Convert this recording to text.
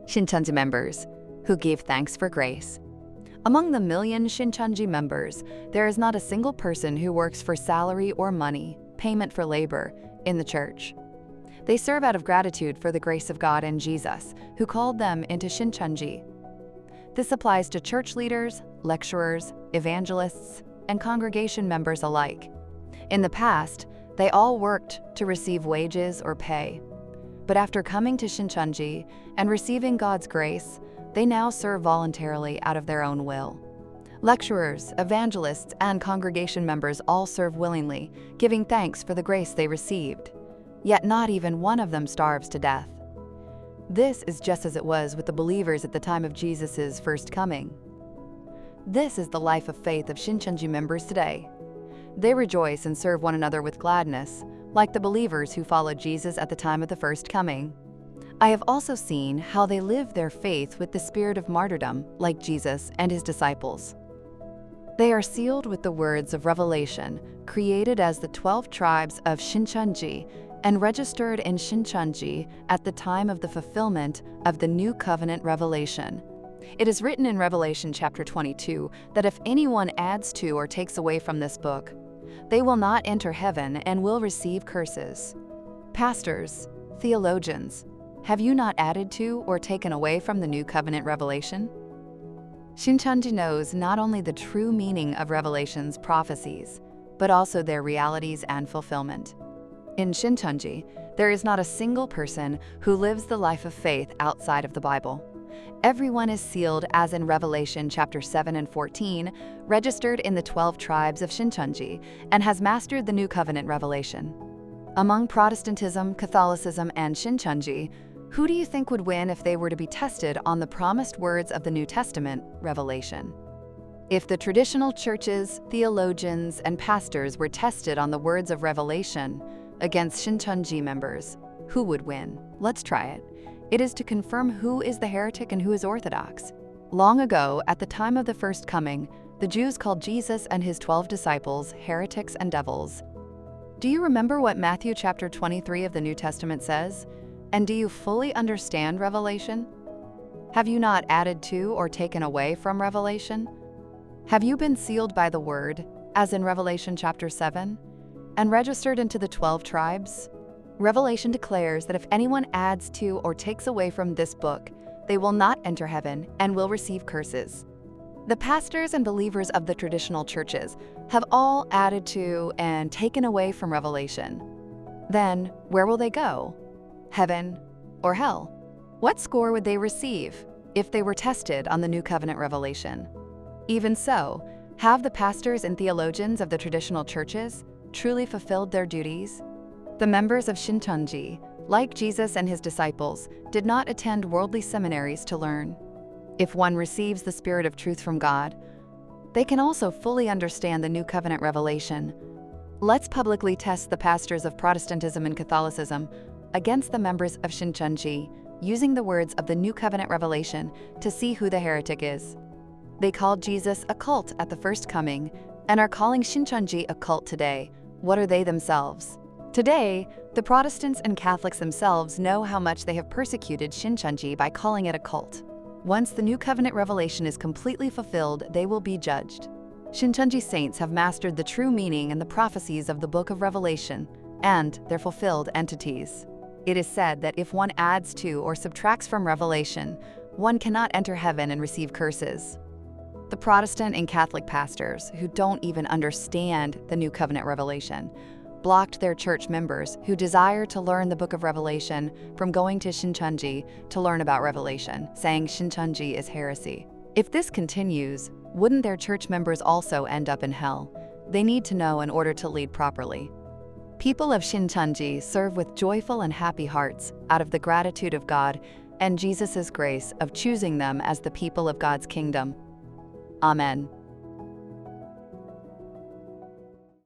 Shincheonji members, who give thanks for grace. Among the million Shincheonji members, there is not a single person who works for salary or money, payment for labor, in the church. They serve out of gratitude for the grace of God and Jesus, who called them into Shincheonji. This applies to church leaders, lecturers, evangelists, and congregation members alike. In the past, they all worked to receive wages or pay. But after coming to Shincheonji and receiving God's grace, they now serve voluntarily out of their own will. Lecturers, evangelists, and congregation members all serve willingly, giving thanks for the grace they received. Yet not even one of them starves to death. This is just as it was with the believers at the time of Jesus' first coming. This is the life of faith of Shincheonji members today. They rejoice and serve one another with gladness, like the believers who followed Jesus at the time of the first coming. I have also seen how they live their faith with the spirit of martyrdom, like Jesus and his disciples. They are sealed with the words of revelation, created as the 12 tribes of Shincheonji, and registered in Shincheonji at the time of the fulfillment of the New Covenant revelation. It is written in Revelation chapter 22 that if anyone adds to or takes away from this book, they will not enter heaven and will receive curses. Pastors, theologians, have you not added to or taken away from the New Covenant revelation? Shincheonji knows not only the true meaning of Revelation's prophecies, but also their realities and fulfillment. In Shincheonji, there is not a single person who lives the life of faith outside of the Bible. Everyone is sealed as in Revelation chapter 7 and 14, registered in the 12 tribes of Shincheonji, and has mastered the New Covenant revelation. Among Protestantism, Catholicism, and Shincheonji, who do you think would win if they were to be tested on the promised words of the New Testament, Revelation? If the traditional churches, theologians, and pastors were tested on the words of Revelation against Shincheonji members, who would win? Let's try it. It is to confirm who is the heretic and who is orthodox. Long ago, at the time of the first coming, the Jews called Jesus and his 12 disciples heretics and devils. Do you remember what Matthew chapter 23 of the New Testament says? And do you fully understand Revelation? Have you not added to or taken away from Revelation? Have you been sealed by the word, as in Revelation chapter 7, and registered into the 12 tribes? Revelation declares that if anyone adds to or takes away from this book, they will not enter heaven and will receive curses. The pastors and believers of the traditional churches have all added to and taken away from Revelation. Then, where will they go? Heaven or hell? What score would they receive if they were tested on the New Covenant revelation? Even so, have the pastors and theologians of the traditional churches truly fulfilled their duties? The members of Shincheonji, like Jesus and his disciples, did not attend worldly seminaries to learn. If one receives the Spirit of truth from God, they can also fully understand the New Covenant revelation. Let's publicly test the pastors of Protestantism and Catholicism against the members of Shincheonji, using the words of the New Covenant revelation to see who the heretic is. They called Jesus a cult at the first coming and are calling Shincheonji a cult today. What are they themselves? Today, the Protestants and Catholics themselves know how much they have persecuted Shincheonji by calling it a cult. Once the New Covenant revelation is completely fulfilled, they will be judged. Shincheonji saints have mastered the true meaning and the prophecies of the Book of Revelation and their fulfilled entities. It is said that if one adds to or subtracts from Revelation, one cannot enter heaven and receive curses. The Protestant and Catholic pastors, who don't even understand the New Covenant revelation, blocked their church members who desire to learn the Book of Revelation from going to Shincheonji to learn about Revelation, saying Shincheonji is heresy. If this continues, wouldn't their church members also end up in hell? They need to know in order to lead properly. People of Shincheonji serve with joyful and happy hearts out of the gratitude of God and Jesus' grace of choosing them as the people of God's kingdom. Amen.